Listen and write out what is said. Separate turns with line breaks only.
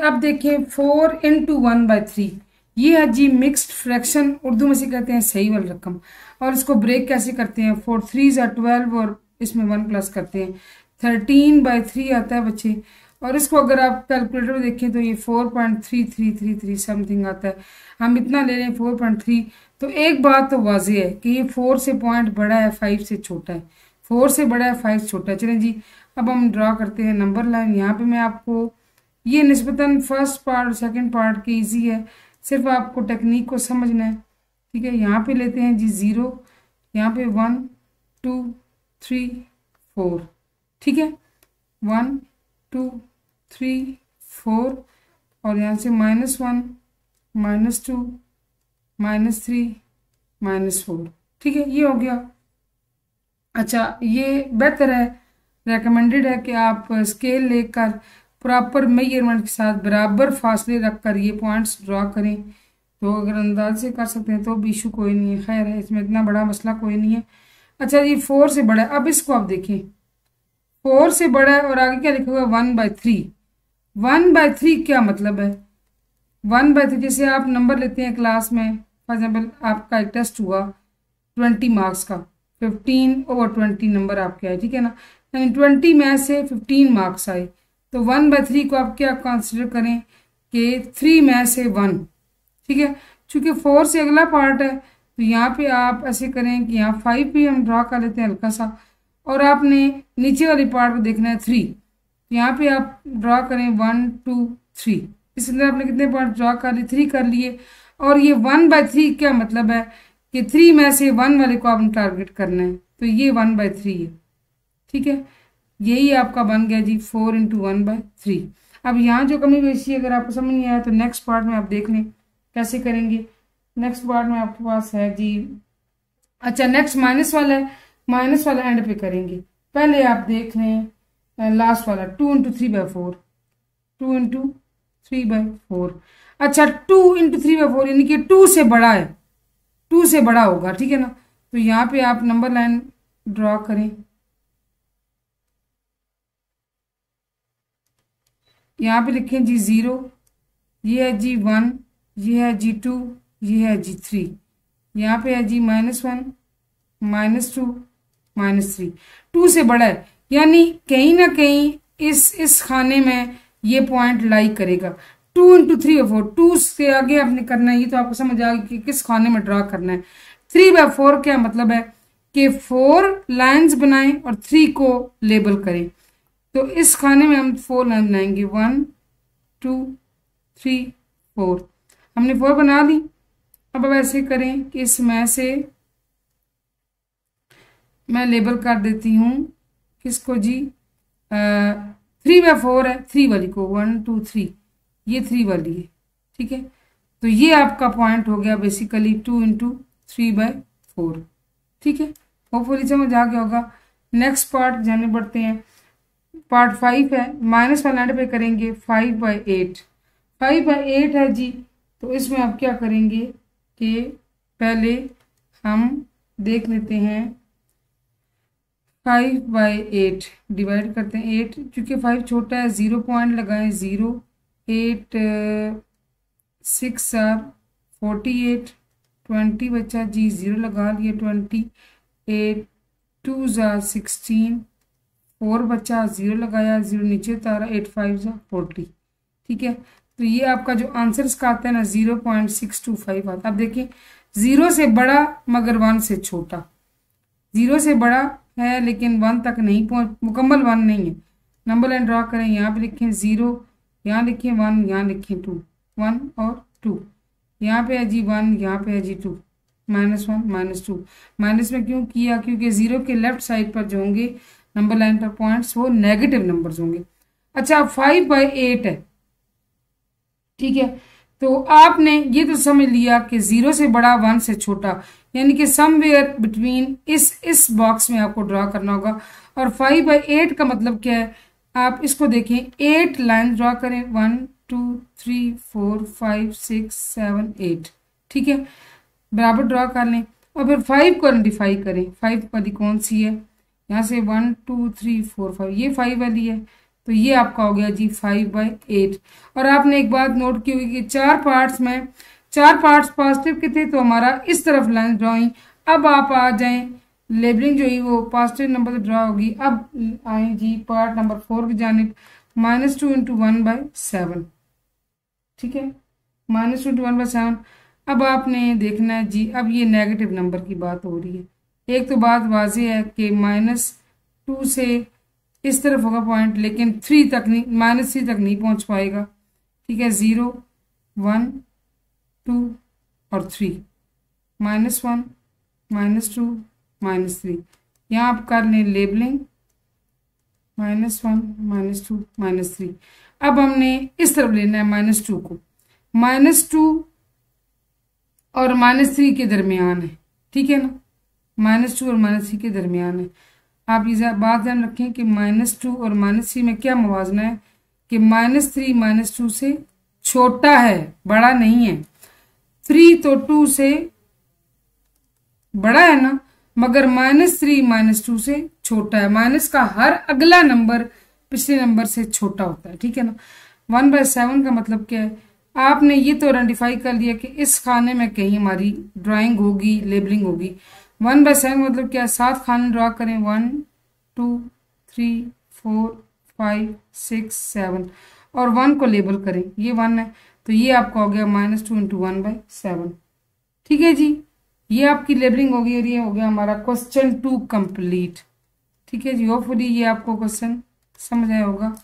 अब देखें 4 इंटू 1/3, ये है जी मिक्स्ड फ्रैक्शन, उर्दू में से कहते हैं सही वाली रकम। और इसको ब्रेक कैसे करते हैं, 4 3 12 और इसमें 1 प्लस करते हैं, 13/3 आता है बच्चे। और इसको अगर आप कैलकुलेटर में देखें तो ये 4.3333 समथिंग आता है। हम इतना ले लें 4.3। तो एक बात तो वाज़ेह है कि ये 4 से पॉइंट बड़ा है, 5 से छोटा है। 4 से बड़ा है, 5 से छोटा है। चलें जी, अब हम ड्रा करते हैं नंबर लाइन। यहाँ पे मैं आपको ये निस्बतन फर्स्ट पार्ट सेकंड पार्ट के इजी है, सिर्फ आपको टेक्निक को समझना है। ठीक है, यहाँ पे लेते हैं जी 0, यहाँ पे 1 2 3 4। ठीक है, 1 2 3 4 और यहाँ से -1 -2 -3 -4। ठीक है, ये हो गया। अच्छा, ये बेहतर है, रेकमेंडेड है कि आप स्केल लेकर प्रॉपर मेजरमेंट के साथ बराबर फासले रखकर ये पॉइंट्स ड्रा करें। तो अगर अंदाज से कर सकते हैं तो भी इशू कोई नहीं है, खैर है, इसमें इतना बड़ा मसला कोई नहीं है। अच्छा, ये 4 से बड़ा है। अब इसको आप देखें, 4 से बड़ा है और आगे क्या लिखा हुआ है 1/3। 1/3 क्या मतलब है, 1/3 जैसे आप नंबर लेते हैं क्लास में, फॉर एग्जाम्पल आपका एक टेस्ट हुआ 20 मार्क्स का, 15/20 नंबर आपके आए, ठीक है ना, यानी 20 में से 15 मार्क्स आए। तो 1/3 को आप क्या कंसिडर करें कि 3 में से 1। ठीक है, चूंकि 4 से अगला पार्ट है तो यहाँ पे आप ऐसे करें कि यहाँ 5 भी हम ड्रा कर लेते हैं हल्का सा, और आपने नीचे वाली पार्ट को देखना है 3। यहाँ पे आप ड्रा करें 1 2 3। इस अंदर आपने कितने पॉइंट ड्रा कर लिए, 3 कर लिए। और ये 1/3 क्या मतलब है कि 3 में से 1 वाले को आपने टारगेट करना है, तो ये 1/3 है। ठीक है, यही आपका बन गया जी 4 इंटू 1/3। अब यहाँ जो कमी बेशी अगर आपको समझ नहीं आया तो नेक्स्ट पार्ट में आप देख लें कैसे करेंगे। नेक्स्ट पार्ट में आपके पास है जी, अच्छा नेक्स्ट माइनस वाला है, माइनस वाला एंड पे करेंगे। पहले आप देख लें लास्ट वाला 2 इंटू 3/4, 2 इंटू 3/4। अच्छा, 2 इंटू 3/4 यानी कि 2 से बड़ा है, 2 से बड़ा होगा। ठीक है ना, तो यहाँ पे आप नंबर लाइन ड्रॉ करें। यहाँ पे लिखें जी 0, ये है जी 1, ये है जी 2, ये है जी 3। यहाँ पे है जी -1 -2 -3। 2 से बड़ा है यानी कहीं ना कहीं इस खाने में ये पॉइंट लाई करेगा। 2 इंटू 3/4, 2 से आगे आपने करना है, ये तो आपको समझ आ गया कि किस खाने में ड्रा करना है। 3/4 क्या मतलब है कि 4 लाइंस बनाएं और 3 को लेबल करें। तो इस खाने में हम 4 लाइन बनाएंगे, 1 2 3 4। हमने 4 बना ली। अब ऐसे करें कि इसमें से मैं लेबल कर देती हूँ किसको जी, 3/4 है, 3 वाली को 1 2 3, ये 3 वाली है। ठीक है, तो ये आपका पॉइंट हो गया बेसिकली 2 इंटू 3/4। ठीक है, होपफुली समझ आ गया होगा। नेक्स्ट पार्ट जाने बढ़ते हैं, पार्ट 5 है, माइनस वाला एंड पे करेंगे 5/8। 5/8 है जी, तो इसमें आप क्या करेंगे कि पहले हम देख लेते हैं 5/8 डिवाइड करते हैं 8, क्योंकि 5 छोटा है 0 पॉइंट लगाएं, 0 8 6 48 20 बचा जी, 0 लगा लिए 20 8 2 16 4 बचा, 0 लगाया, 0 नीचे उतारा, 8 5 40। ठीक है, तो ये आपका जो आंसर इसका आता है ना 0.625 आता है। अब देखिए 0 से बड़ा मगर 1 से छोटा, 0 से बड़ा है लेकिन 1 तक नहीं पहुंच, मुकम्मल 1 नहीं है। नंबर लाइन ड्रा करें, यहाँ पे लिखें 0, यहाँ लिखें 1, यहाँ लिखें 2, 1 और 2। यहाँ पे है जी 1, यहाँ पे है जी 2, -1 -2। माइनस में क्यों किया, क्योंकि 0 के लेफ्ट साइड पर जो होंगे नंबर लाइन पर पॉइंट्स वो नेगेटिव नंबर्स होंगे। अच्छा, 5/8 है। ठीक है, तो आपने ये तो समझ लिया कि 0 से बड़ा 1 से छोटा, यानी कि समवेयर बिटवीन इस बॉक्स में आपको ड्रा करना होगा। और 5/8 का मतलब क्या है, आप इसको देखें, 8 लाइन ड्रा करें, 1 2 3 4 5 6 7 8। ठीक है, बराबर ड्रा कर लें और फिर 5 को आइडेंटिफाई करें। 5 वाली कौन सी है, यहाँ से 1 2 3 4 5, ये 5 वाली है, तो ये आपका हो गया जी 5/8। और आपने एक बात नोट की होगी कि 4 पार्ट्स में 4 पार्ट्स पॉजिटिव के थे, तो हमारा इस तरफ लाइन ड्राइंग। अब आप आ जाएं, लेबलिंग जो है वो पॉजिटिव नंबर से ड्रा होगी। अब आए जी पार्ट नंबर 4 की जानिब, -2 × 1/7, ठीक है, -2 × 1/7। अब आपने देखना है जी, अब ये नेगेटिव नंबर की बात हो रही है। एक तो बात वाज़ेह है कि -2 से इस तरफ होगा पॉइंट, लेकिन 3 तक नहीं, -3 तक नहीं पहुंच पाएगा, ठीक है। 0 1 2 और 3, -1 -2 -3। यहाँ आप कर लें लेबलिंग, -1 -2 -3। अब हमने इस तरफ लेना है -2 को, -2 और -3 के दरमियान है, ठीक है ना, -2 और -3 के दरमियान है। आप ये बात ध्यान रखें कि -2 और -3 में क्या मुवाजना है कि -3 -2 से छोटा है, बड़ा नहीं है। 3 तो 2 से बड़ा है ना, मगर -3 -2 से छोटा है। माइनस का हर अगला नंबर पिछले नंबर से छोटा होता है, ठीक है ना। 1/7 का मतलब क्या है, आपने ये तो आइडेंटिफाई कर लिया कि इस खाने में कहीं हमारी ड्राइंग होगी, लेबलिंग होगी। 1/7 मतलब क्या है, 7 खाने ड्रा करें, 1 2 3 4 5 6 7, और 1 को लेबल करें, ये 1 है, तो ये आपका हो गया -2 × 1/7, ठीक है जी। ये आपकी लेबलिंग होगी और ये हो गया हमारा क्वेश्चन 2 कंप्लीट, ठीक है जी। होपफुली ये आपको क्वेश्चन समझ आया होगा।